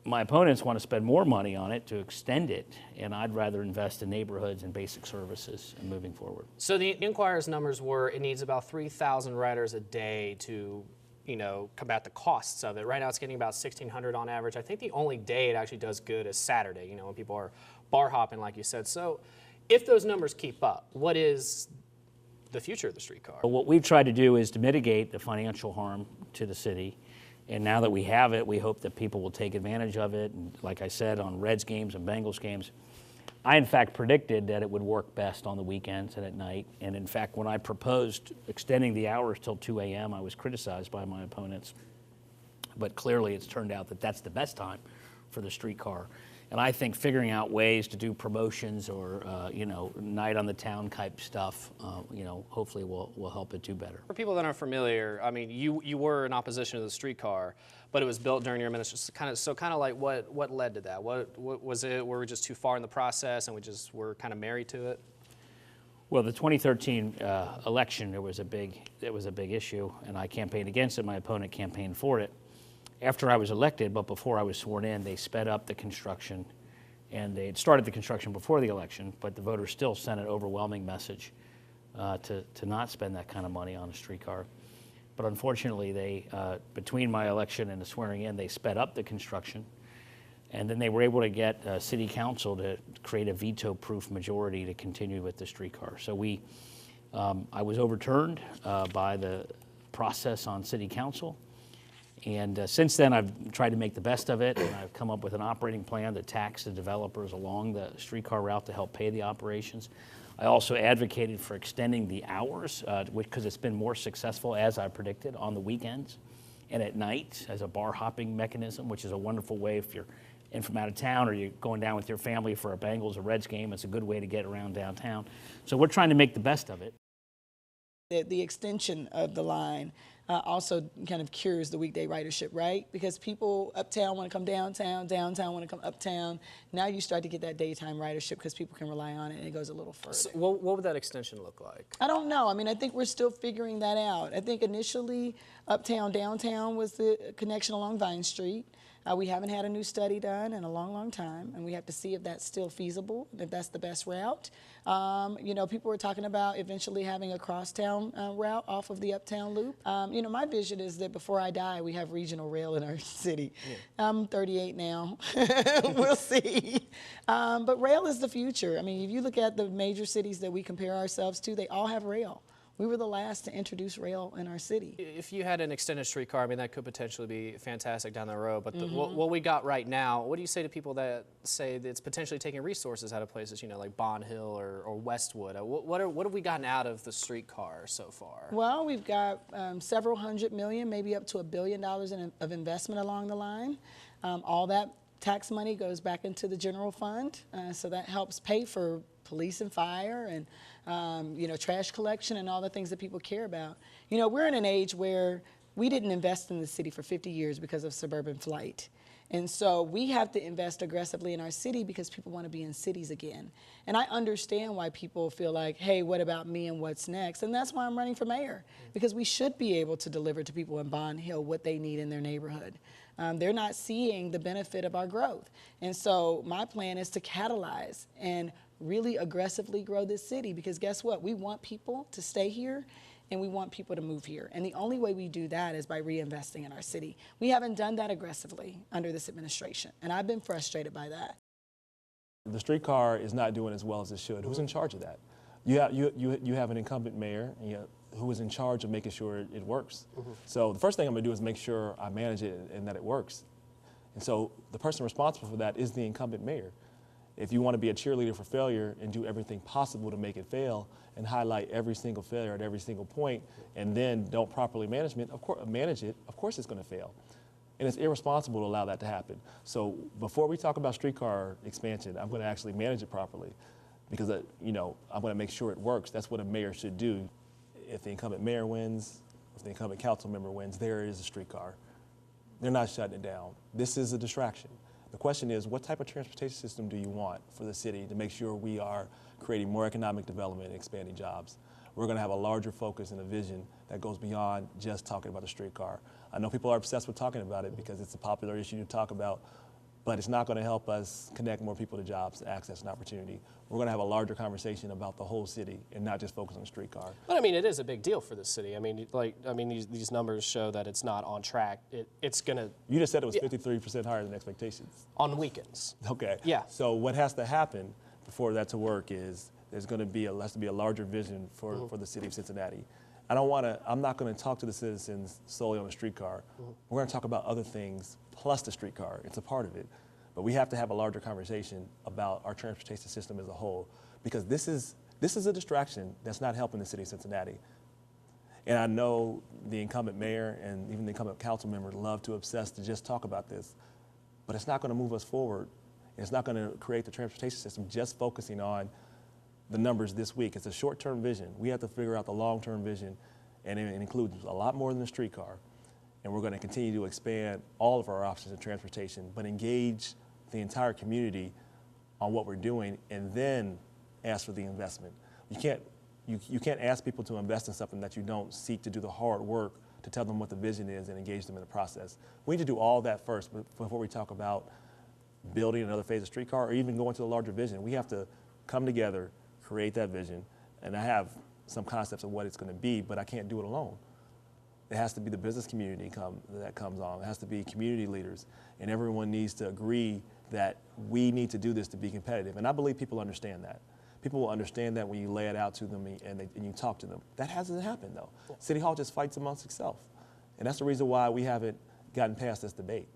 My opponents want to spend more money on it to extend it, and I'd rather invest in neighborhoods and basic services and moving forward. So the Inquirer's numbers were it needs about 3,000 riders a day to, combat the costs of it. Right now it's getting about 1,600 on average. I think the only day it actually does good is Saturday, when people are bar hopping, like you said. So if those numbers keep up, what is the future of the streetcar? What we've tried to do is to mitigate the financial harm to the city. And now that we have it, we hope that people will take advantage of it. And like I said, on Reds games and Bengals games, I in fact predicted that it would work best on the weekends and at night. And in fact, when I proposed extending the hours till 2 a.m., I was criticized by my opponents. But clearly it's turned out that that's the best time for the streetcar. And I think figuring out ways to do promotions or, night on the town type stuff, hopefully will help it do better. For people that aren't familiar, I mean, you were in opposition to the streetcar, but it was built during your administration. So kind of like what led to that? What was it? Were we just too far in the process and we just were kind of married to it? Well, the 2013 election, there was a big issue, and I campaigned against it. My opponent campaigned for it. After I was elected, but before I was sworn in, they sped up the construction, and they had started the construction before the election, but the voters still sent an overwhelming message to not spend that kind of money on a streetcar. But unfortunately, they, between my election and the swearing in, they sped up the construction, and then they were able to get City Council to create a veto-proof majority to continue with the streetcar. So I was overturned by the process on City Council. And since then, I've tried to make the best of it, and I've come up with an operating plan to tax the developers along the streetcar route to help pay the operations. I also advocated for extending the hours, because it's been more successful, as I predicted, on the weekends and at night as a bar hopping mechanism, which is a wonderful way if you're in from out of town or you're going down with your family for a Bengals or Reds game. It's a good way to get around downtown. So we're trying to make the best of it. The extension of the line also kind of cures the weekday ridership, right? Because people uptown want to come downtown, downtown want to come uptown. Now you start to get that daytime ridership because people can rely on it, and it goes a little further. So what would that extension look like? I don't know. I mean, I think we're still figuring that out. I think initially uptown, downtown was the connection along Vine Street. We haven't had a new study done in a long, long time, and we have to see if that's still feasible, if that's the best route. People were talking about eventually having a crosstown route off of the uptown loop. My vision is that before I die, we have regional rail in our city. Yeah. I'm 38 now. We'll see. But rail is the future. I mean, if you look at the major cities that we compare ourselves to, they all have rail. We were the last to introduce rail in our city. If you had an extended streetcar, I mean, that could potentially be fantastic down the road. But what we got right now, what do you say to people that say that it's potentially taking resources out of places, like Bond Hill or Westwood? What have we gotten out of the streetcar so far? Well, we've got several $100 million, maybe up to $1 billion of investment along the line. All that tax money goes back into the general fund, so that helps pay for police and fire and trash collection and all the things that people care about. We're in an age where we didn't invest in the city for 50 years because of suburban flight. And so we have to invest aggressively in our city because people want to be in cities again. And I understand why people feel like, hey, what about me and what's next? And that's why I'm running for mayor, because we should be able to deliver to people in Bond Hill what they need in their neighborhood. They're not seeing the benefit of our growth. And so my plan is to catalyze and really aggressively grow this city, because guess what? We want people to stay here and we want people to move here. And the only way we do that is by reinvesting in our city. We haven't done that aggressively under this administration, and I've been frustrated by that. The streetcar is not doing as well as it should. Who's in charge of that? You have an incumbent mayor who is in charge of making sure it works. So the first thing I'm gonna do is make sure I manage it and that it works. And so the person responsible for that is the incumbent mayor. If you want to be a cheerleader for failure and do everything possible to make it fail and highlight every single failure at every single point and then don't properly manage it, of course it's going to fail. And it's irresponsible to allow that to happen. So before we talk about streetcar expansion, I'm going to actually manage it properly, because I'm going to make sure it works. That's what a mayor should do. If the incumbent mayor wins, if the incumbent council member wins, there is a streetcar. They're not shutting it down. This is a distraction. The question is, what type of transportation system do you want for the city to make sure we are creating more economic development and expanding jobs? We're going to have a larger focus and a vision that goes beyond just talking about the streetcar. I know people are obsessed with talking about it because it's a popular issue to talk about, but it's not going to help us connect more people to jobs, access, and opportunity. We're going to have a larger conversation about the whole city and not just focus on the streetcar. But I mean, it is a big deal for the city. I mean, these numbers show that it's not on track. It's gonna. You just said it was 53% higher than expectations. On weekends. Okay. Yeah. So what has to happen for that to work is there's going to has to be a larger vision for the city of Cincinnati. I'm not going to talk to the citizens solely on the streetcar. We're going to talk about other things plus the streetcar. It's a part of it. But we have to have a larger conversation about our transportation system as a whole, because this is a distraction that's not helping the city of Cincinnati. And I know the incumbent mayor and even the incumbent council members love to obsess to just talk about this, but it's not going to move us forward. It's not going to create the transportation system just focusing on the numbers this week. It's a short-term vision. We have to figure out the long-term vision, and it includes a lot more than the streetcar. And we're going to continue to expand all of our options in transportation, but engage the entire community on what we're doing, and then ask for the investment. You can't ask people to invest in something that you don't seek to do the hard work to tell them what the vision is and engage them in the process. We need to do all that first before we talk about building another phase of streetcar or even going to a larger vision. We have to come together, create that vision, and I have some concepts of what it's going to be, but I can't do it alone. It has to be the business community that comes on. It has to be community leaders, and everyone needs to agree that we need to do this to be competitive. And I believe people understand that. People will understand that when you lay it out to them and you talk to them. That hasn't happened, though. City Hall just fights amongst itself. And that's the reason why we haven't gotten past this debate.